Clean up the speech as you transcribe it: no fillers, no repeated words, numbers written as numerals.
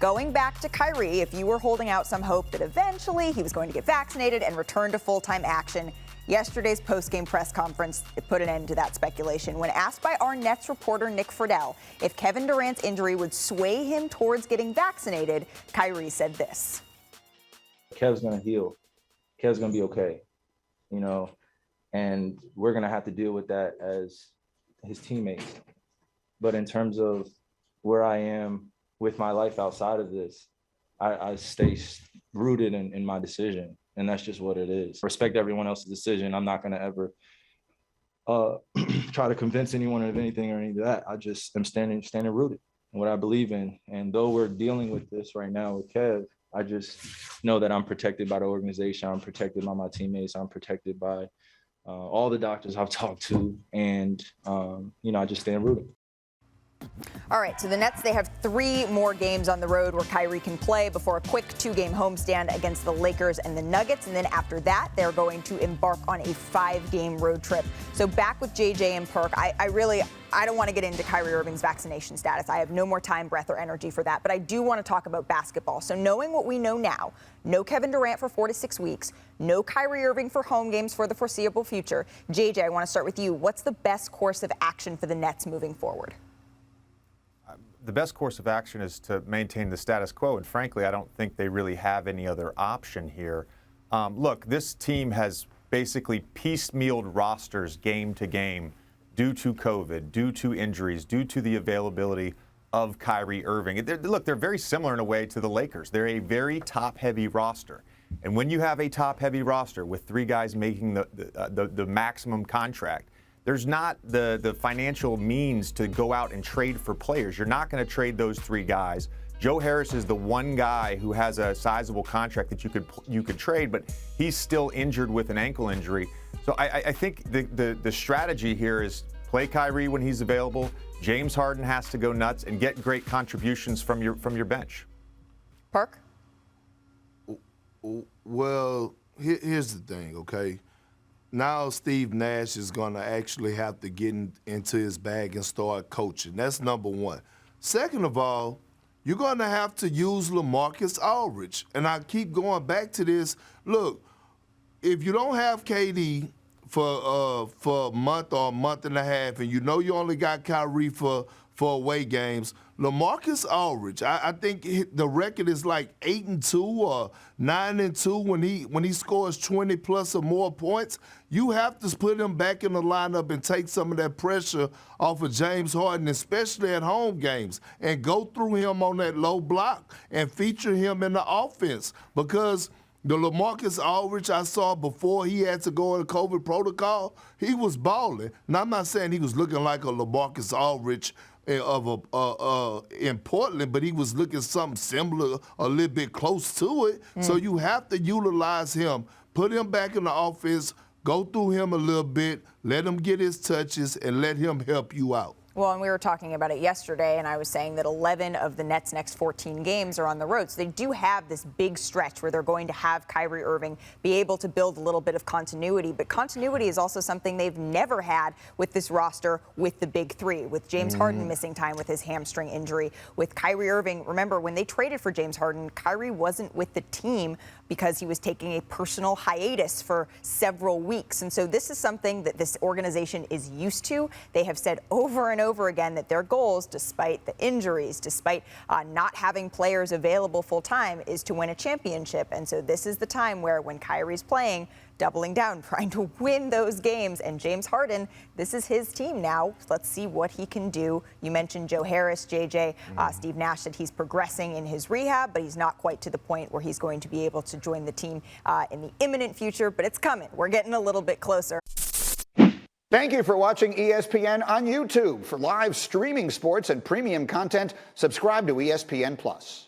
Going back to Kyrie, if you were holding out some hope that eventually he was going to get vaccinated and return to full-time action, yesterday's post-game press conference put an end to that speculation. When asked by our Nets reporter Nick Friedel if Kevin Durant's injury would sway him towards getting vaccinated, Kyrie said this. Kev's going to heal. Kev's going to be okay, and we're going to have to deal with that as his teammates. But in terms of where I am with my life outside of this, I stay rooted in my decision, and that's just what it is. Respect everyone else's decision. I'm not going to ever try to convince anyone of anything or any of that. I just am standing rooted in what I believe in. And though we're dealing with this right now with Kev, I just know that I'm protected by the organization. I'm protected by my teammates. I'm protected by all the doctors I've talked to. And, I just stand rooted. All right, so the Nets, they have 3 more games on the road where Kyrie can play before a quick 2-game homestand against the Lakers and the Nuggets. And then after that, they're going to embark on a 5-game road trip. So back with JJ and Perk, I don't want to get into Kyrie Irving's vaccination status. I have no more time, breath, or energy for that. But I do want to talk about basketball. So knowing what we know now, no Kevin Durant for 4 to 6 weeks, no Kyrie Irving for home games for the foreseeable future. JJ, I want to start with you. What's the best course of action for the Nets moving forward? The best course of action is to maintain the status quo, and frankly, I don't think they really have any other option here. Look, this team has basically piecemealed rosters game to game due to COVID, due to injuries, due to the availability of Kyrie Irving. They're very similar in a way to the Lakers. They're a very top-heavy roster. And when you have a top-heavy roster with 3 guys making the maximum contract, there's not the financial means to go out and trade for players. You're not going to trade those 3 guys. Joe Harris is the one guy who has a sizable contract that you could trade, but he's still injured with an ankle injury. So I think the strategy here is play Kyrie when he's available. James Harden has to go nuts and get great contributions from your bench. Perk? Well, here's the thing, okay? Now Steve Nash is going to actually have to get into his bag and start coaching. That's number one. Second of all, you're going to have to use LaMarcus Aldridge. And I keep going back to this. Look, if you don't have KD for a month or a month and a half, and you know you only got Kyrie for away games, LaMarcus Aldridge, I think the record is like 8-2 or 9-2 when he scores 20 plus or more points. You have to put him back in the lineup and take some of that pressure off of James Harden, especially at home games, and go through him on that low block and feature him in the offense, because the LaMarcus Aldridge I saw before he had to go in the COVID protocol, he was balling. Now, I'm not saying he was looking like a LaMarcus Aldridge in Portland, but he was looking something similar, a little bit close to it. So you have to utilize him, put him back in the offense, go through him a little bit, let him get his touches, and let him help you out. Well, and we were talking about it yesterday, and I was saying that 11 of the Nets' next 14 games are on the road. So they do have this big stretch where they're going to have Kyrie Irving be able to build a little bit of continuity. But continuity is also something they've never had with this roster with the big 3, with James Harden missing time with his hamstring injury, with Kyrie Irving. Remember, when they traded for James Harden, Kyrie wasn't with the team because he was taking a personal hiatus for several weeks. And so this is something that this organization is used to. They have said over and over again that their goals, despite the injuries, despite not having players available full time, is to win a championship. And so this is the time where, when Kyrie's playing, doubling down, trying to win those games. And James Harden, this is his team now. Let's see what he can do. You mentioned Joe Harris, JJ. Steve Nash said he's progressing in his rehab, but he's not quite to the point where he's going to be able to join the team in the imminent future. But it's coming. We're getting a little bit closer. Thank you for watching ESPN on YouTube. For live streaming sports and premium content, subscribe to ESPN+.